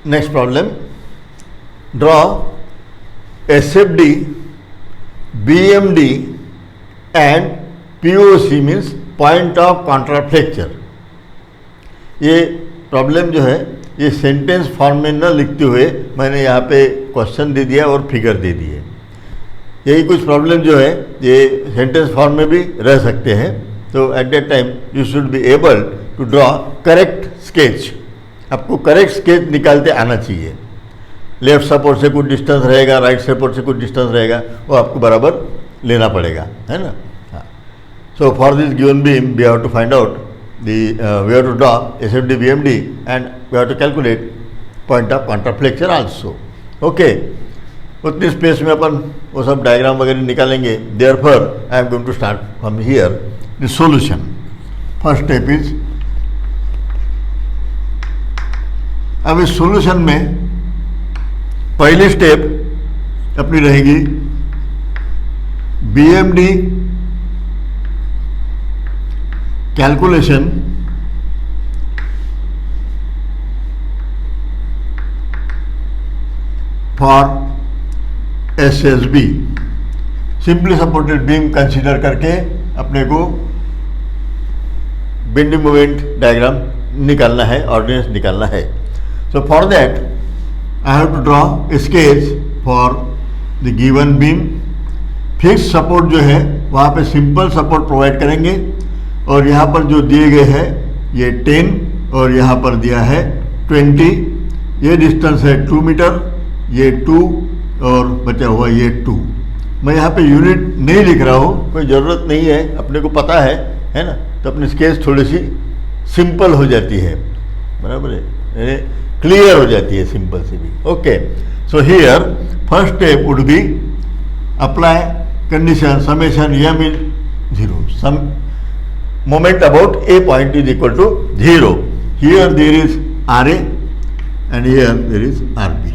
Next problem, draw SFD, BMD and POC means point of contraflexure. ये problem जो है ये सेंटेंस फॉर्म में न लिखते हुए मैंने यहाँ पे क्वेश्चन दे दिया और फिगर दे दी है। यही कुछ प्रॉब्लम जो है ये सेंटेंस फॉर्म में भी रह सकते हैं, तो at that time you should be able to draw correct sketch. आपको करेक्ट स्केच निकालते आना चाहिए। लेफ्ट सपोर्ट से कुछ डिस्टेंस रहेगा, राइट सपोर्ट से कुछ डिस्टेंस रहेगा, वो आपको बराबर लेना पड़ेगा, है ना। हाँ, so for this given beam we have to find out we have to draw SFD BMD and we have to calculate point of contraflexure also. Okay, उतनी स्पेस में अपन वो सब डायग्राम वगैरह निकालेंगे। Therefore I am going to start from here the solution. First step is, अब इस solution में पहली स्टेप अपनी रहेगी BMD calculation for SSB, simply supported beam consider करके अपने को बेंडिंग मोमेंट डायग्राम निकालना है, ऑर्डिनेंस निकालना है। So for that I have to draw sketch for the given beam. Fix support जो है वहाँ पे सिंपल सपोर्ट प्रोवाइड करेंगे और यहाँ पर जो दिए गए हैं ये 10 और यहाँ पर दिया है 20। ये डिस्टेंस है 2 मीटर, ये 2 और बचा हुआ ये 2। मैं यहाँ पे यूनिट नहीं लिख रहा हूँ, कोई ज़रूरत नहीं है, अपने को पता है ना। तो अपनी स्केच थोड़ी सी सिंपल हो जाती है, बराबर है, क्लियर हो जाती है सिंपल से भी। Okay, so here first step would be apply condition summation M is 0, sum moment about A point is equal to 0। Here there is R A and here there is R B,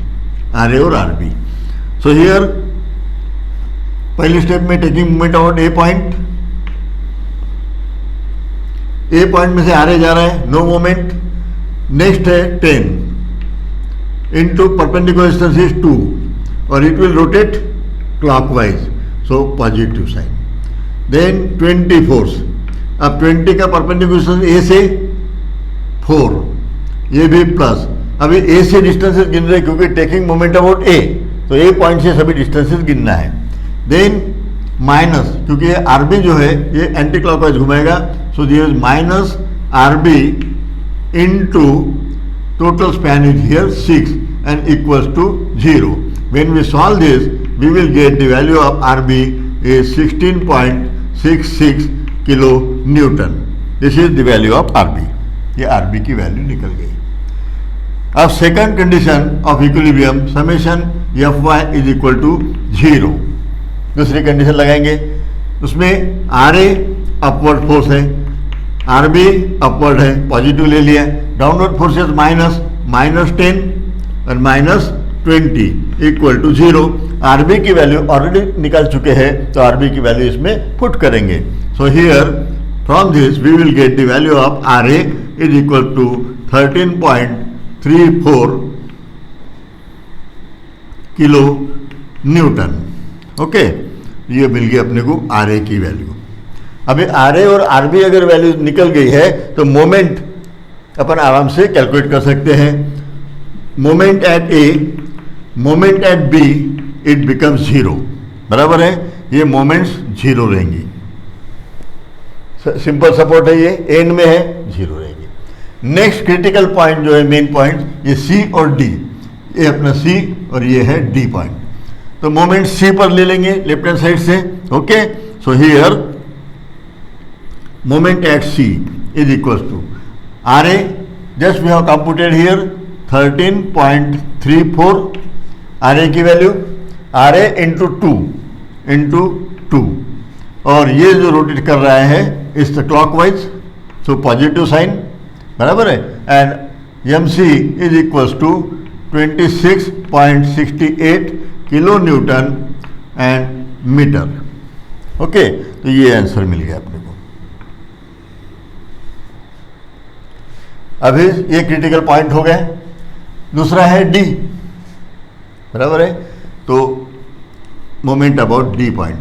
R A और R B. So here पहले step में taking moment about A point, A point में से R A जा रहा है, no moment. Next है 10 into perpendicular distance is 2 और it will rotate clockwise, so positive sign. Then 20 force, अब 20 का परपेंडिकुलर डिस्टेंस ए से 4, ये भी प्लस। अभी ए से डिस्टेंसेस गिन रहे क्योंकि टेकिंग मोमेंट अबाउट ए, तो ए पॉइंट से सभी डिस्टेंसेस गिनना है। देन माइनस, क्योंकि ये आरबी जो है ये एंटी क्लॉकवाइज घुमाएगा, so there is minus R B into total span is here 6 and equals to 0। When we solve this we will get the value of R B is 16.66 kilo newton. This is the value of R B, ये R B की value निकल गई। अब second condition of equilibrium summation F Y is equal to 0, दूसरी condition लगाएंगे। उसमें R A upward force है, R B upward है, पॉजिटिव ले लिया। डाउनवर्ड फोर्सेस -10 और -20 इक्वल टू 0। आर बी की वैल्यू ऑलरेडी निकाल चुके हैं, तो आर बी की वैल्यू इसमें पुट करेंगे। So here from this we will get the value of R A is equal to 13.34 kilo newton. Okay, ये मिल गई अपने को आर ए की वैल्यू। अभी आर ए और आर बी अगर वैल्यू निकल गई है तो मोमेंट अपन आराम से कैलकुलेट कर सकते हैं। Moment at A, moment at B, it becomes 0, बराबर है। ये मोमेंट्स 0 रहेंगी, सिंपल सपोर्ट है, ये एंड में है, 0 रहेगी। नेक्स्ट क्रिटिकल पॉइंट जो है मेन पॉइंट, ये सी और डी, ये अपना सी और ये है डी पॉइंट। तो मोमेंट सी पर ले लेंगे लेफ्ट हैंड साइड से। Okay, so here moment at C is equals to R A, just we have computed here 13.34 R A की वैल्यू, आर ए इंटू 2 और ये जो रोटेट कर रहा है इस क्लॉकवाइज, सो पॉजिटिव साइन, बराबर है। And M C is equals to 26.68 kilo newton and metre. Okay, तो ये आंसर मिल गया अपने को। अभी ये क्रिटिकल पॉइंट हो गए। दूसरा है डी, बराबर है। तो मोमेंट अबाउट डी पॉइंट।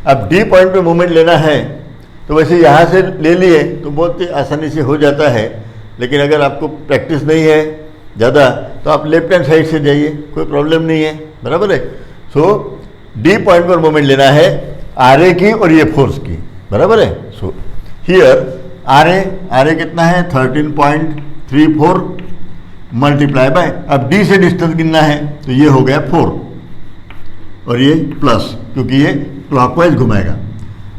अब डी पॉइंट पे मोमेंट लेना है तो वैसे यहाँ से ले लिए तो बहुत ही आसानी से हो जाता है, लेकिन अगर आपको प्रैक्टिस नहीं है ज़्यादा तो आप लेफ्ट हैंड साइड से जाइए, कोई प्रॉब्लम नहीं है, बराबर है। सो डी पॉइंट पर मोमेंट लेना है आर ए की और ये फोर्स की, बराबर है। सो हियर आर ए कितना है 13.34 मल्टीप्लाई बाय, अब डी से डिस्टेंस गिनना है तो ये हो गया 4 और ये प्लस, क्योंकि ये क्लॉकवाइज घुमाएगा।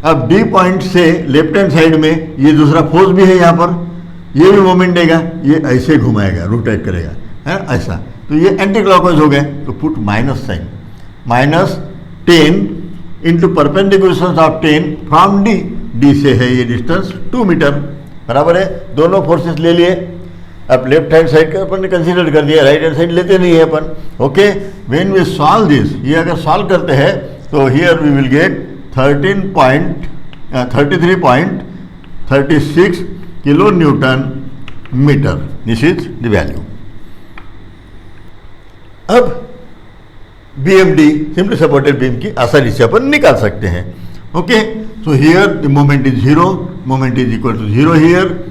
अब डी पॉइंट से लेफ्ट हैंड साइड में ये दूसरा फोर्स भी है, यहाँ पर ये भी मोमेंट देगा, ये ऐसे घुमाएगा, रोटेट करेगा, है ऐसा, तो ये एंटी क्लॉकवाइज हो गए। तो put minus sign, -10 into perpendicular distance of 10 from D, D से है ये डिस्टेंस 2 मीटर, बराबर है। दोनों फोर्सेस ले लिए। अब लेफ्ट हैंड साइड का अपन ने कंसीडर कर दिया, राइट हैंड साइड लेते नहीं है अपन। Okay, when we solve this, ये अगर सॉल्व करते हैं तो here we will get 33.36 kilo newton metre, this is the value. अब BMD सिंपली सपोर्टेड बीम की आसानी से अपन निकाल सकते हैं। Okay, so here the moment is 0, moment is equal to 0 here,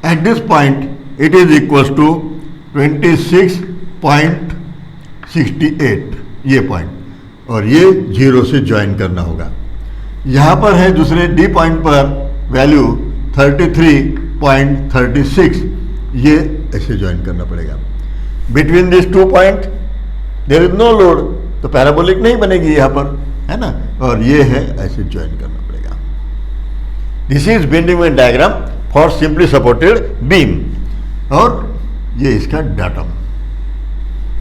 at this point it is equal to 26.68 ये point, और ये 0 से ज्वाइन करना होगा। यहाँ पर है दूसरे डी पॉइंट पर वैल्यू 33.36, ये ऐसे ज्वाइन करना पड़ेगा। Between this 2 point there is no load, तो पैराबोलिक नहीं बनेगी यहाँ पर, है ना, और ये है ऐसे ज्वाइन करना पड़ेगा। This is bending moment diagram for simply supported beam, और ये इसका डाटम,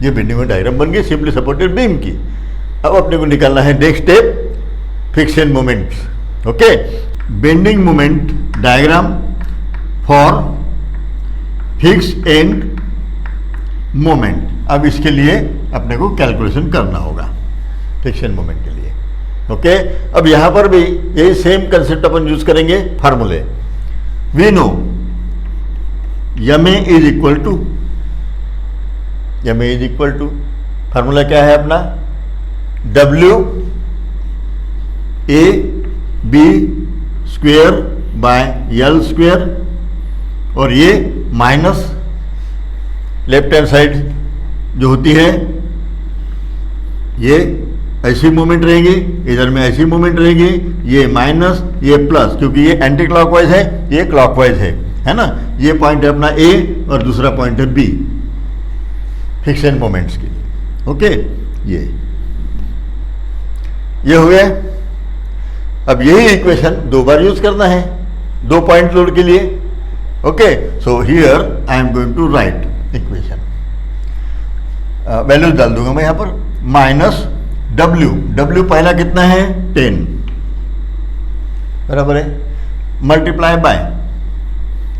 ये बेंडिंग मोमेंट डायग्राम बन गई सिंपली सपोर्टेड बीम की। अब अपने को निकालना है next step, fix and moments. Okay, bending moment diagram for fix end moment. अब इसके लिए अपने को कैलकुलेशन करना होगा फिक्स एंड मोमेंट के लिए। ओके, अब यहां पर भी यही सेम कंसेप्ट अपन यूज करेंगे, फार्मूले। वी नो यमे इज इक्वल टू फार्मूला क्या है अपना, W A B square by L square, और ये माइनस लेफ्ट हैंड साइड जो होती है ये ऐसी मूवमेंट रहेगी, इधर में ऐसी मूवमेंट रहेगी, ये माइनस ये प्लस, क्योंकि ये एंटी क्लॉकवाइज है, ये क्लॉकवाइज है ना। ये पॉइंट है अपना A और दूसरा पॉइंट है B फिक्स एंड मोमेंट्स के लिए। ओके, ये हो गया। अब यही इक्वेशन 2 बार यूज करना है 2 पॉइंट लोड के लिए। Okay, so here I am going to write equation, values डाल दूंगा मैं यहाँ पर, -W पहला कितना है 10, बराबर है, मल्टीप्लाई बाय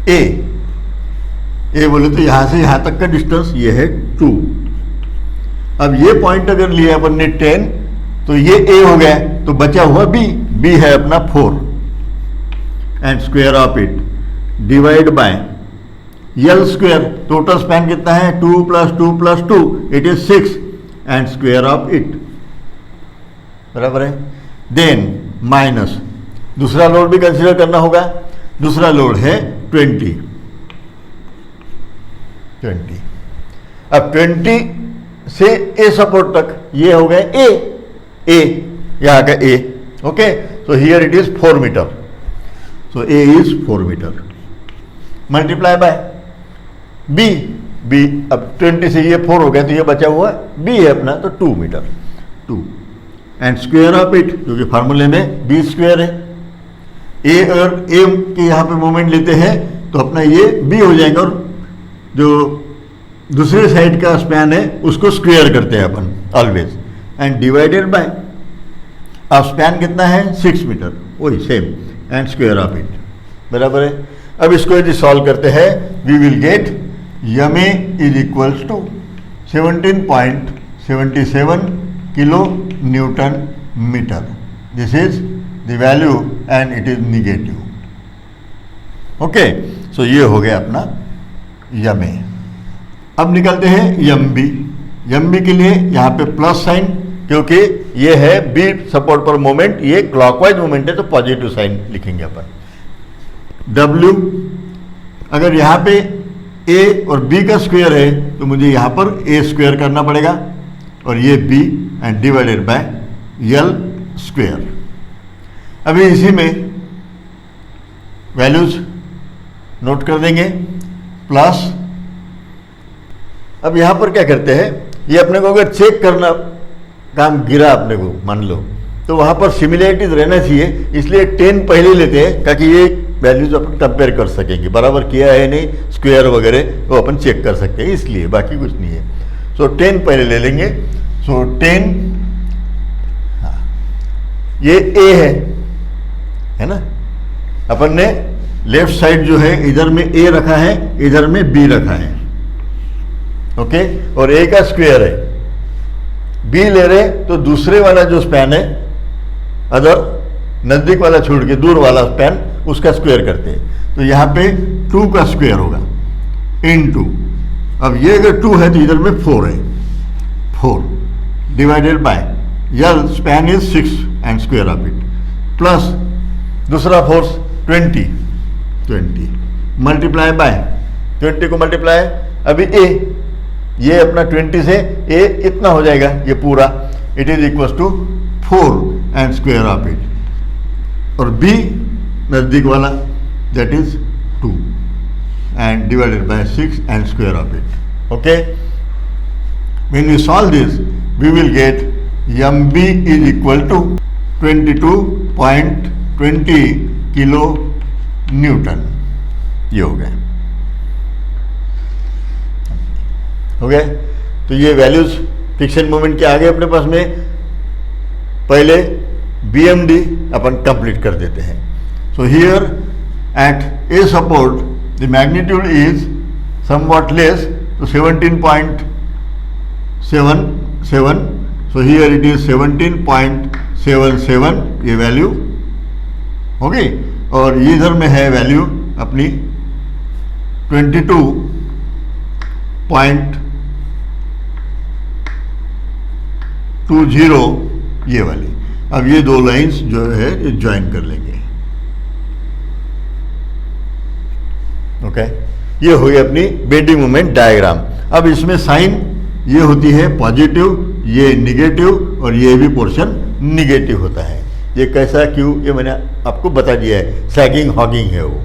A बोले तो यहाँ से यहाँ तक का डिस्टेंस ये है 2। अब ये पॉइंट अगर लिया अपन ने 10 तो ये A हो गया, तो बचा हुआ B है अपना 4, and square of it divide by L square, total span कितना है 2 + 2 + 2 it is 6, and square of it, बराबर है। देन माइनस दूसरा लोड भी कंसीडर करना होगा, दूसरा लोड है 20। अब 20 से A सपोर्ट तक ये हो गए A यहाँ का A। Okay, so here it is 4 metre, so A is 4 metre, multiply by B, अब 20 से ये 4 हो गया तो ये बचा हुआ B है अपना, तो 2 metre, 2, and square of it, क्योंकि फार्मूले में B स्क्वायर है। A और A के यहाँ पे मोमेंट लेते हैं तो अपना ये B हो जाएगा, और जो दूसरे साइड का स्पैन है उसको स्क्वायर करते हैं अपन ऑलवेज, एंड डिवाइडेड बाय, अब स्पैन कितना है 6 मीटर, वही same, and square of it, बराबर है। अब इसको यदि सॉल्व करते हैं वी विल गेट यमे is equals to 17.77 kilo newton metre, this is the value and it is negative. Okay, so ये हो गया अपना यमे। अब निकलते हैं एम बी के लिए यहाँ पे प्लस साइन, क्योंकि ये है बी सपोर्ट पर मोमेंट, ये क्लॉकवाइज मोमेंट है तो पॉजिटिव साइन लिखेंगे अपन। डब्ल्यू, अगर यहाँ पे ए और बी का स्क्वायर है तो मुझे यहाँ पर ए स्क्वायर करना पड़ेगा और ये B and divided by L square. अभी इसी में वैल्यूज नोट कर देंगे प्लस। अब यहाँ पर क्या करते हैं, ये अपने को अगर चेक करना काम गिरा अपने को मान लो, तो वहाँ पर सिमिलैरिटीज रहना चाहिए, इसलिए 10 पहले लेते हैं ताकि ये वैल्यूज अपन कंपेयर कर सकेंगे, बराबर किया है नहीं स्क्वायर वगैरह वो अपन चेक कर सकते हैं, इसलिए बाकी कुछ नहीं है। सो 10 पहले ले लेंगे। सो 10, ये ए है ना, अपन ने लेफ्ट साइड जो है इधर में ए रखा है, इधर में बी रखा है, ओके, और ए का स्क्वायर है, बी ले रहे तो दूसरे वाला जो स्पैन है, अदर नजदीक वाला छोड़ के दूर वाला स्पैन, उसका स्क्वायर करते हैं, तो यहाँ पे 2 का स्क्वायर होगा इन 2। अब ये अगर 2 है तो इधर में 4 है, 4 divided by L span is 6 and square of it, plus दूसरा फोर्स 20 मल्टीप्लाई बाय 20 को मल्टीप्लाई, अभी ए, ये अपना 20 से ए इतना हो जाएगा ये पूरा, it is equal to 4 and square of it, और बी नजदीक वाला that is 2 and divided by 6 and square of it, okay. When we solve this we will get M B is equal to 22.20 kilo newton. ये हो गया, हो गया। तो ये वैल्यूज फिक्शन मोमेंट के आगे अपने पास में पहले BMD अपन कंप्लीट कर देते हैं। So here eight a support the magnitude is somewhat less, तो 17.77, सो हियर इट इज 17.77 ये वैल्यू हो गई, और इधर में है वैल्यू अपनी 22.20 ये वाली। अब ये दो लाइंस जो है ये ज्वाइन कर लेंगे, ओके। ये हो गई अपनी बेंडिंग मोमेंट डायग्राम। अब इसमें साइन ये होती है पॉजिटिव, ये निगेटिव, और ये भी पोर्शन निगेटिव होता है। ये कैसा क्यों, ये मैंने आपको बता दिया है, सैगिंग हॉगिंग है वो,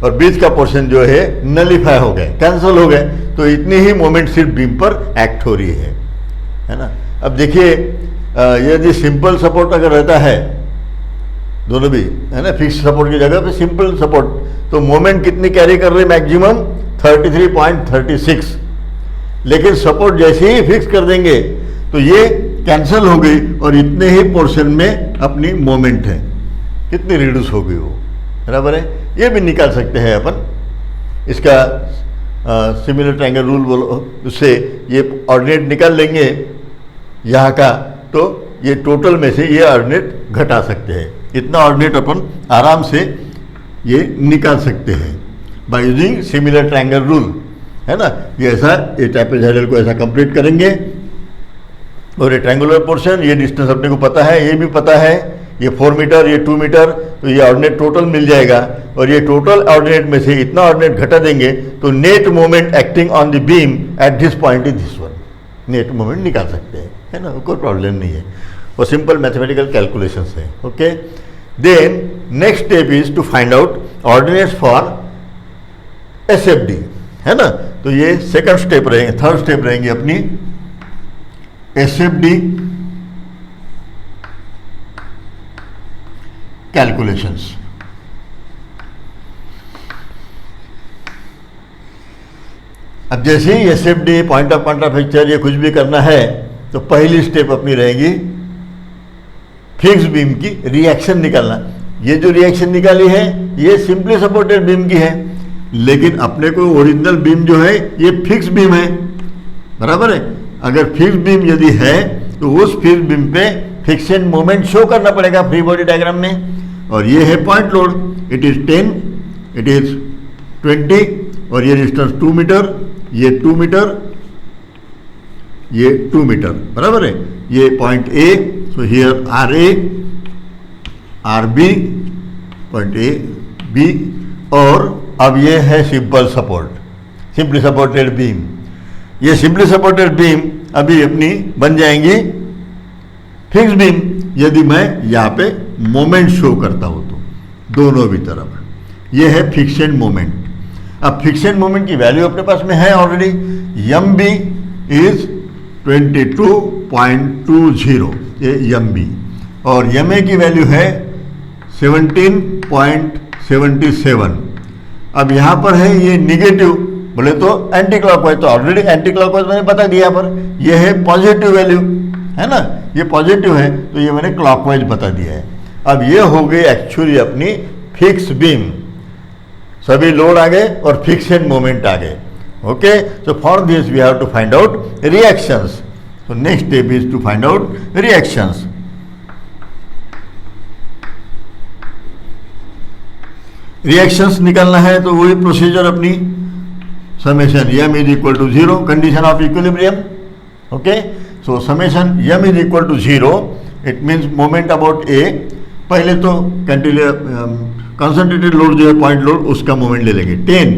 और बीच का पोर्शन जो है नलीफाई हो गए, कैंसिल हो गए, तो इतनी ही मोमेंट सिर्फ बीम पर एक्ट हो रही है ना। अब देखिए यदि सिंपल सपोर्ट अगर रहता है, दोनों भी है ना, फिक्स सपोर्ट की जगह पे सिंपल सपोर्ट, तो मोमेंट कितनी कैरी कर रही है, मैक्सिमम 33.36, लेकिन सपोर्ट जैसे ही फिक्स कर देंगे तो ये कैंसिल हो गई और इतने ही पोर्शन में अपनी मोमेंट है कितनी रिड्यूस हो गई वो, बराबर है। ये भी निकाल सकते हैं अपन, इसका सिमिलर ट्रायंगल रूल बोलो, उससे ये ऑर्डिनेट निकाल लेंगे यहाँ का, तो ये टोटल में से ये ऑर्डिनेट घटा सकते हैं। इतना ऑर्डिनेट अपन आराम से ये निकाल सकते हैं by using similar triangle rule, है ना। ये ऐसा, ये ट्रापेजोइडल को ऐसा कंप्लीट करेंगे, और ये ट्रायंगुलर पोर्शन, ये डिस्टेंस अपने को पता है, ये भी पता है, ये 4 मीटर, ये 2 मीटर, तो ये ऑर्डिनेट टोटल मिल जाएगा, और ये टोटल ऑर्डिनेट में से इतना ऑर्डिनेट घटा देंगे तो net moment acting on the beam eight this point is this one, net moment निकाल सकते हैं, है ना, कोई प्रॉब्लम नहीं है, और सिंपल मैथमेटिकल कैलकुलेशंस है, okay. Then next step is to find out ordinates for SFD, है ना। तो ये सेकंड स्टेप रहेंगे, थर्ड स्टेप रहेंगे अपनी SFD कैलकुलेशंस। अब जैसे ही SFD पॉइंट ऑफ फ्रैक्चर ये कुछ भी करना है, तो पहली स्टेप अपनी रहेगी फिक्स बीम की रिएक्शन निकालना। ये जो रिएक्शन निकाली है ये सिंपली सपोर्टेड बीम की है, लेकिन अपने को ओरिजिनल बीम जो है ये फिक्स बीम है, बराबर है। अगर फिक्स बीम यदि है तो उस फिक्स बीम पे फिक्शन मोमेंट शो करना पड़ेगा फ्री बॉडी डायग्राम में, और ये है point load, it is 10, it is 20, और ये डिस्टेंस 2 मीटर, ये 2 मीटर, ये 2 मीटर, बराबर है। ये point A, so here R A, R B, point A B, और अब ये है simple support, simply supported beam. ये सिंपली सपोर्टेड बीम अभी अपनी बन जाएंगी फिक्स बीम यदि मैं यहाँ पे मोमेंट शो करता हूँ तो दोनों भी तरफ। ये है फिक्सेड मोमेंट। अब फिक्सेड मोमेंट की वैल्यू अपने पास में है ऑलरेडी, एम बी इज 22.20, ये एम बी, और एम ए की वैल्यू है 17.77। अब यहाँ पर है ये निगेटिव, बोले तो एंटी क्लॉकवाइज, तो ऑलरेडी एंटी क्लॉकवाइज मैंने बता दिया यहाँ पर। ये है पॉजिटिव वैल्यू, है ना, ये पॉजिटिव है, तो ये मैंने क्लॉकवाइज बता दिया है। अब ये हो गई एक्चुअली अपनी फिक्स बीम, सभी लोड आ गए और फिक्सेड मोमेंट आ गए। Okay, so for this we have to find out reactions. So next step is to find out reactions. Reactions निकालना है तो वही प्रोसीजर अपनी, summation m is equal to 0, condition of equilibrium. Okay, so summation m is equal to 0, it means moment about A. पहले तो concentrated load जो है, point load, उसका मोमेंट ले लेंगे 10,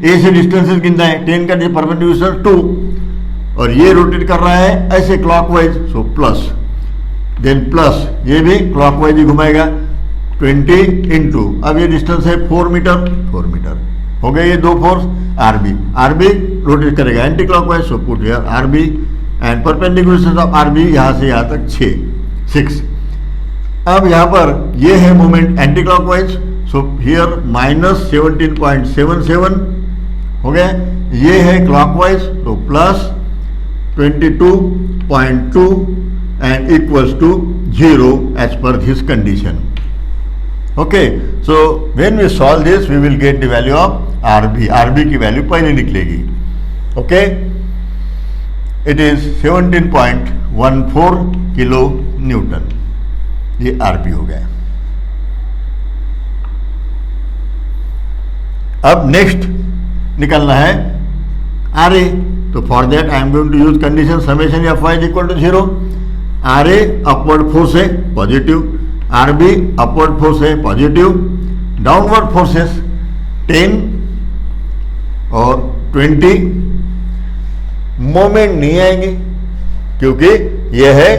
ए से डिस्टेंसेस गिनना है, 10 का परपेंडिकुलर 2, और ये रोटेट कर रहा है ऐसे clockwise, so plus, then plus ये भी क्लॉकवाइज ही घुमाएगा 20 इंटू, अब ये डिस्टेंस है 4 मीटर, 4 मीटर हो गए ये दो फोर्स। आरबी, आरबी रोटेट करेगा anticlockwise, so put here RB and perpendicular of RB यहाँ से यहाँ तक 6। अब यहाँ पर ये है moment anticlockwise, so here minus 17.77 हो गया। ये है क्लॉकवाइज, तो plus 22.2 and equals to 0 as per this condition. Okay, so when we solve this we will get the value of RB. RB की वैल्यू पहले निकलेगी। Okay, it is 17.14 kilo newton, ये RB हो गया। अब नेक्स्ट निकलना है आर ए, तो for that I am going to use condition summation F Y is equal to 0। R A upward force है positive, R B upward force है positive, downward forces 10 और 20, मोमेंट नहीं आएंगे क्योंकि यह है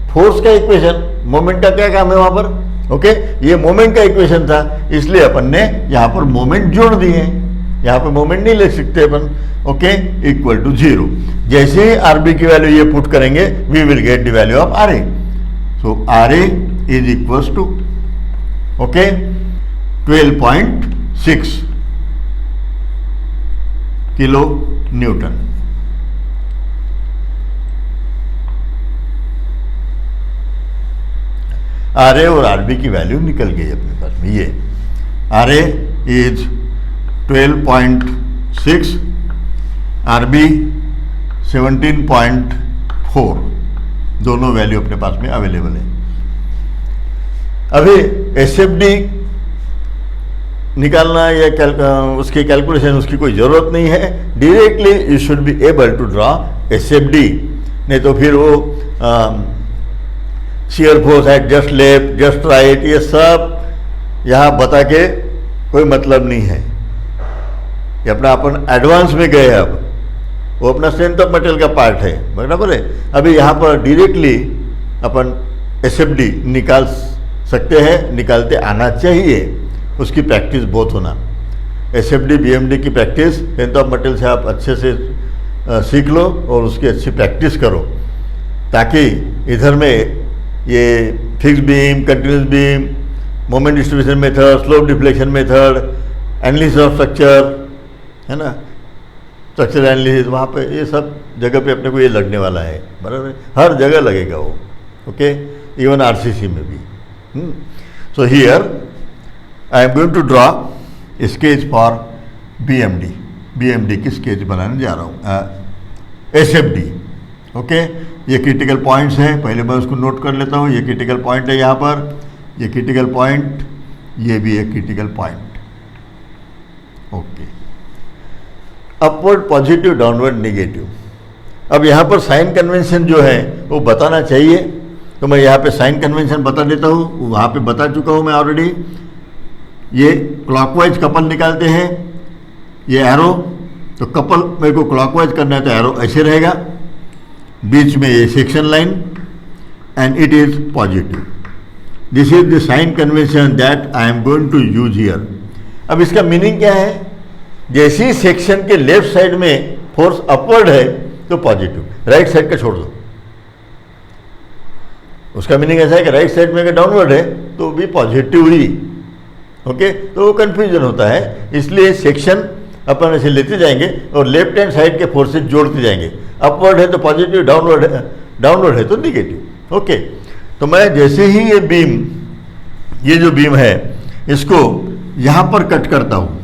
फोर्स का इक्वेशन, मोमेंट का क्या काम है वहां पर। ओके, ये मोमेंट का इक्वेशन था, इसलिए अपन ने यहां पर मोमेंट जोड़ दिए हैं, यहां पर मोमेंट नहीं लिख सकते अपन। Okay, equal to 0। जैसे ही आरबी की वैल्यू ये पुट करेंगे we will get the value of R A. So R A is equals to, okay, 12.6 kilo newton. R A और आरबी की वैल्यू निकल गई अपने पास में। ये आर ए इज 12.6, आरबी 17.4, दोनों वैल्यू अपने पास में अवेलेबल है। अभी एसएफडी निकालना या उसकी कैलकुलेशन उसकी कोई ज़रूरत नहीं है, directly you should be able to draw SFD, नहीं तो फिर वो shear force at just left, just right, ये सब यहाँ बता के कोई मतलब नहीं है। ये अपना अपन एडवांस में गए, अब वो अपना स्ट्रेंथ ऑफ मटेरियल का पार्ट है, बराबर है। अभी यहाँ पर डायरेक्टली अपन एसएफडी निकाल सकते हैं, निकालते आना चाहिए, उसकी प्रैक्टिस बहुत होना। एसएफडी बीएमडी की प्रैक्टिस स्ट्रेंथ ऑफ मटेरियल से आप अच्छे से सीख लो और उसकी अच्छी प्रैक्टिस करो, ताकि इधर में ये fix beam, continuous beam, moment distribution method, slope deflection method, analysis of structure, है ना, स्ट्रक्चर एनालिसिस, वहाँ पे ये सब जगह पे अपने को ये लगने वाला है, बराबर है, हर जगह लगेगा वो। ओके, इवन आरसीसी में भी। So here I am going to draw sketch for BMD. BMD की स्केच बनाने जा रहा हूँ, एसएफडी। ओके, ये क्रिटिकल पॉइंट्स हैं, पहले मैं उसको नोट कर लेता हूँ। ये क्रिटिकल पॉइंट है यहाँ पर, ये क्रिटिकल पॉइंट, ये भी एक critical point. Okay, upward positive, downward negative. अब यहाँ पर साइन कन्वेंशन जो है वो बताना चाहिए, तो मैं यहाँ पे साइन कन्वेंशन बता देता हूँ। वहाँ पे बता चुका हूँ मैं ऑलरेडी। ये क्लॉकवाइज कपल निकालते हैं, ये एरो, तो कपल मेरे को क्लॉकवाइज करना है तो एरो ऐसे रहेगा, बीच में ये section line, and it is positive. This is the sign convention that I am going to use here. अब इसका मीनिंग क्या है? जैसे ही सेक्शन के लेफ्ट साइड में फोर्स अपवर्ड है तो पॉजिटिव, राइट साइड का छोड़ दो। उसका मीनिंग ऐसा है कि राइट साइड में अगर डाउनवर्ड है तो भी पॉजिटिव ही, ओके। तो वो कंफ्यूजन होता है, इसलिए सेक्शन अपन ऐसे लेते जाएंगे और लेफ्ट हैंड साइड के फोर्सेस जोड़ते जाएंगे। अपवर्ड है तो पॉजिटिव, डाउनवर्ड है तो निगेटिव, ओके। तो मैं जैसे ही ये बीम, ये जो बीम है इसको यहाँ पर कट करता हूँ,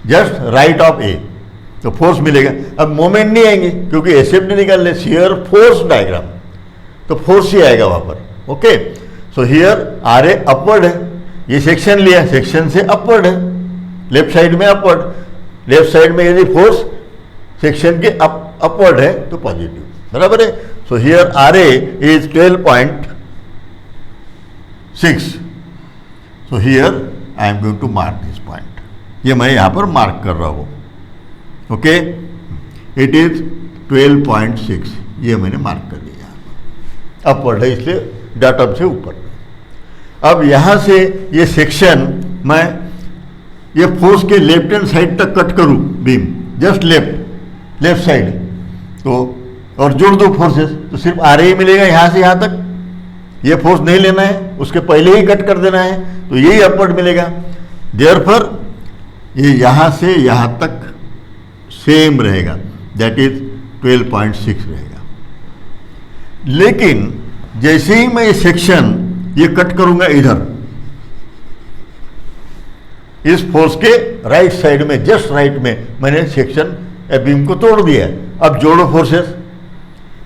जस्ट राइट ऑफ ए, तो फोर्स मिलेगा। अब मोमेंट नहीं आएंगे क्योंकि एसेप्ट निकालने, शियर फोर्स डायग्राम, तो फोर्स ही आएगा वहाँ पर, okay. So here R A upward है, ये सेक्शन लिया, सेक्शन से अपवर्ड है, लेफ्ट साइड में अपवर्ड, लेफ्ट साइड में यदि फोर्स सेक्शन के अपवर्ड है तो पॉजिटिव, बराबर है। So here R A is 12.6। So here I am going to mark this point, ये मैं यहाँ पर मार्क कर रहा हूँ, ओके। इट इज 12.6, ये मैंने मार्क कर दिया, अपवर्ड है इसलिए डाटम से ऊपर। अब यहाँ से ये सेक्शन मैं ये फोर्स के लेफ्ट हैंड साइड तक कट करूँ बीम, जस्ट लेफ्ट साइड, तो और जोड़ दो फोर्सेस, तो सिर्फ आर ही मिलेगा यहाँ से यहाँ तक। ये फोर्स नहीं लेना है, उसके पहले ही कट कर देना है, तो यही अपवर्ड मिलेगा। देयरफॉर ये यहाँ से यहाँ तक सेम रहेगा, दैट इज 12.6 रहेगा। लेकिन जैसे ही मैं ये सेक्शन ये कट करूंगा इधर, इस फोर्स के राइट साइड में, जस्ट राइट में मैंने सेक्शन बीम को तोड़ दिया। अब जोड़ो फोर्सेस,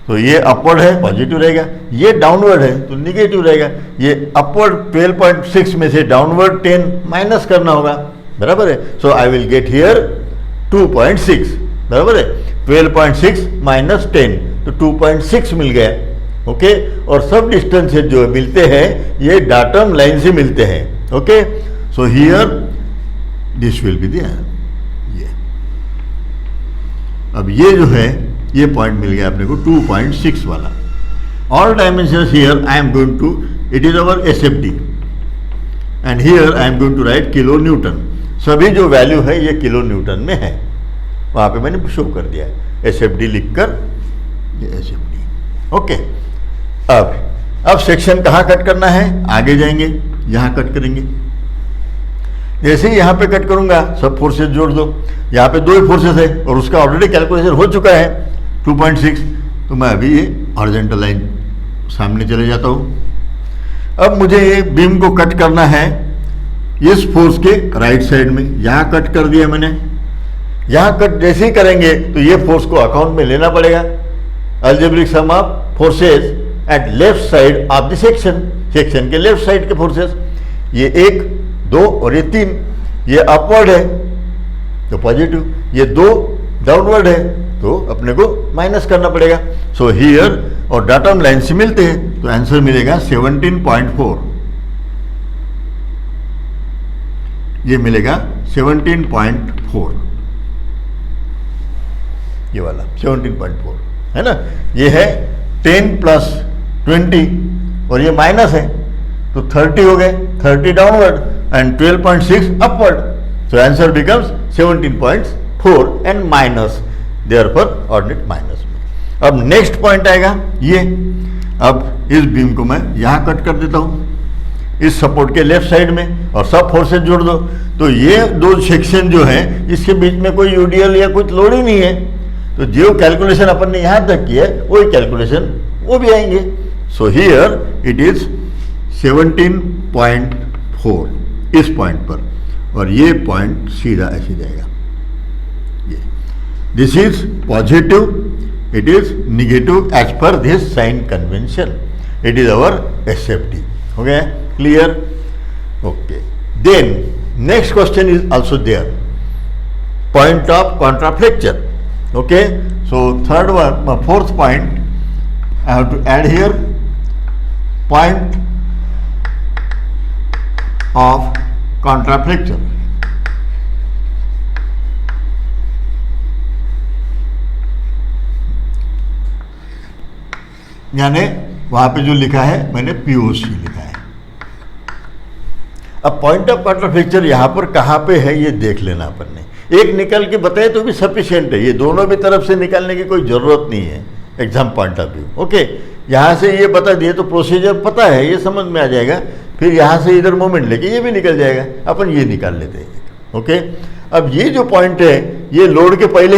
तो ये अपवर्ड है पॉजिटिव रहेगा, ये डाउनवर्ड है तो निगेटिव रहेगा। ये अपवर्ड 12.6 में से डाउनवर्ड 10 माइनस करना होगा, बराबर है। सो आई विल गेट हियर 2.6, बराबर है। 12.6 माइनस 10 तो 2.6 मिल गया, ओके। और सब डिस्टेंसेज जो मिलते हैं ये डाटम लाइन से मिलते हैं, okay. So here this will be दियर, ये अब ये जो है ये पॉइंट मिल गया अपने को 2.6 वाला। All dimensions here I am going to, it is our SFD, and here I am going to write kilo newton. सभी जो वैल्यू है ये किलो न्यूटन में है, वहां पे मैंने शो कर दिया है, एसएफडी लिखकर, ये एसएफडी, ओके। अब सेक्शन कहाँ कट करना है, आगे जाएंगे, यहाँ कट करेंगे। जैसे ही यहाँ पे कट करूंगा सब फोर्सेस जोड़ दो, यहाँ पे दो ही फोर्सेस है और उसका ऑलरेडी कैलकुलेशन हो चुका है 2.6, तो मैं अभी ये हॉरिजॉन्टल लाइन सामने चले जाता हूँ। अब मुझे ये बीम को कट करना है इस फोर्स के राइट साइड में, यहाँ कट कर दिया मैंने। यहाँ कट जैसे ही करेंगे तो ये फोर्स को अकाउंट में लेना पड़ेगा, algebraic sum of forces at left side of the section, section के लेफ्ट साइड के फोर्सेस, ये 1, 2 और ये 3, ये अपवर्ड है तो पॉजिटिव, ये 2 डाउनवर्ड है तो अपने को माइनस करना पड़ेगा। सो हियर और डाटम लाइन से मिलते हैं तो आंसर मिलेगा 17.4, ये मिलेगा 17.4, ये वाला 17.4 है ना। ये है 10 + 20 और ये माइनस है तो 30 हो गए, 30 downward and 12.6 upward, so answer becomes 17.4 and minus, therefore ordinate minus में। अब नेक्स्ट पॉइंट आएगा ये, अब इस बीम को मैं यहाँ कट कर देता हूँ इस सपोर्ट के लेफ्ट साइड में और सब फोर्सेस जोड़ दो, तो ये दो सेक्शन जो है इसके बीच में कोई यूडीएल या कुछ लोड ही नहीं है, तो जो कैलकुलेशन अपन ने यहाँ तक की है वही कैलकुलेशन वो भी आएंगे। सो हियर इट इज 17.4 इस पॉइंट पर, और ये पॉइंट सीधा ऐसे जाएगा, ये this is positive, it is negative as per this sign convention, it is our SFD. हो गया clear, okay. Then next question is also there, point of contraflexure. Okay, so fourth point I have to add here, point of contraflexure. यानी वहां पे जो लिखा है मैंने POC लिखा है। अब पॉइंट ऑफ कॉन्ट्राफ्लेक्चर यहाँ पर कहाँ पे है ये देख लेना अपन ने, एक निकल के बताए तो भी सफिशिएंट है, ये दोनों भी तरफ से निकालने की कोई ज़रूरत नहीं है exam point of view. Okay, यहाँ से ये बता दिए तो प्रोसीजर पता है, ये समझ में आ जाएगा, फिर यहाँ से इधर मोमेंट लेके ये भी निकल जाएगा, अपन ये निकाल लेते हैं। ओके, अब ये जो पॉइंट है ये लोड के पहले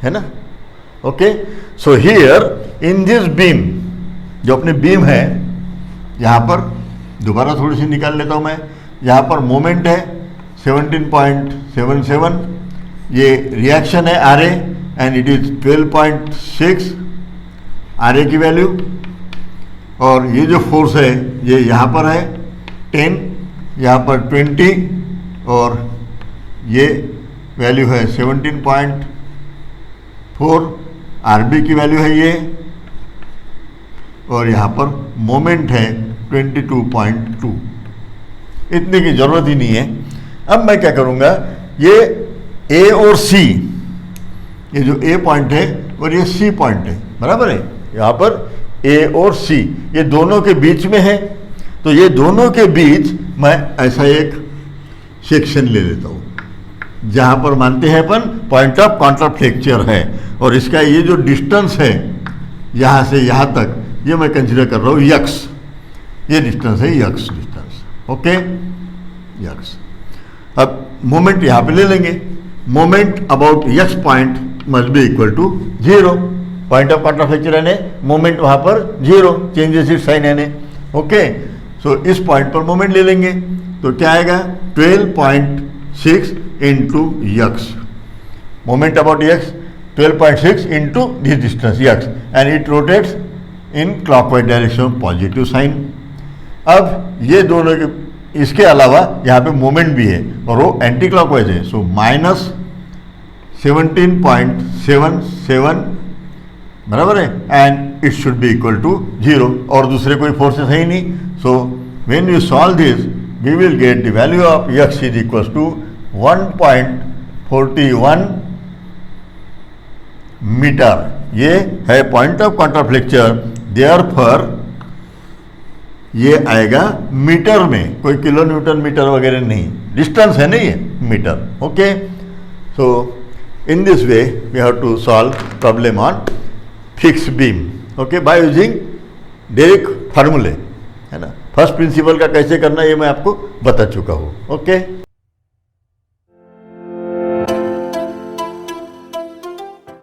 है ना। Okay, so here in this beam, जो अपने बीम है यहाँ पर दोबारा थोड़ी सी निकाल लेता हूँ मैं, यहाँ पर मोमेंट है 17.77, ये रिएक्शन है RA and it is 12.6 RA की वैल्यू, और ये जो फोर्स है ये यहाँ पर है 10, यहाँ पर 20, और ये वैल्यू है 17.4 RB की वैल्यू है ये, और यहाँ पर मोमेंट है 22.2। इतने की ज़रूरत ही नहीं है। अब मैं क्या करूँगा, ये A और C, ये जो A पॉइंट है और ये C पॉइंट है, बराबर है, यहाँ पर A और C ये दोनों के बीच में है, तो ये दोनों के बीच मैं ऐसा एक सेक्शन ले लेता हूँ जहाँ पर मानते हैं अपन पॉइंट ऑफ कॉन्ट्राफ्लेक्चर है, और इसका ये जो डिस्टेंस है यहाँ से यहाँ तक ये मैं कंसिडर कर रहा हूँ यक्स, ये डिस्टेंस है यक्स डिस्टेंस। Okay, x. अब मोमेंट यहाँ पे ले लेंगे, moment about x point must be equal to 0, point of contraflexure है मोमेंट वहाँ पर 0, चेंजेस इट साइन है। ओके, सो इस पॉइंट पर मोमेंट ले लेंगे तो क्या आएगा 12.6 into x, moment about x 12.6 into this distance x, and it rotates in clockwise direction positive sign. अब ये दोनों के, इसके अलावा यहाँ पे मोमेंट भी है और वो एंटी क्लॉकवाइज है, सो माइनस 17.77 बराबर है, and it should be equal to 0, और दूसरे कोई फोर्सेस है ही नहीं। So when you solve this we will get the value of x is equal to 1.41 metre. ये है पॉइंट ऑफ कॉन्ट्राफ्लेक्चर, देयरफॉर ये आएगा मीटर में, कोई किलो न्यूटन मीटर वगैरह नहीं, डिस्टेंस है नहीं है metre. Okay, so in this way we have to solve problem on fix beam, okay, by using direct फार्मूले, है ना। फर्स्ट प्रिंसिपल का कैसे करना ये मैं आपको बता चुका हूँ। ओके।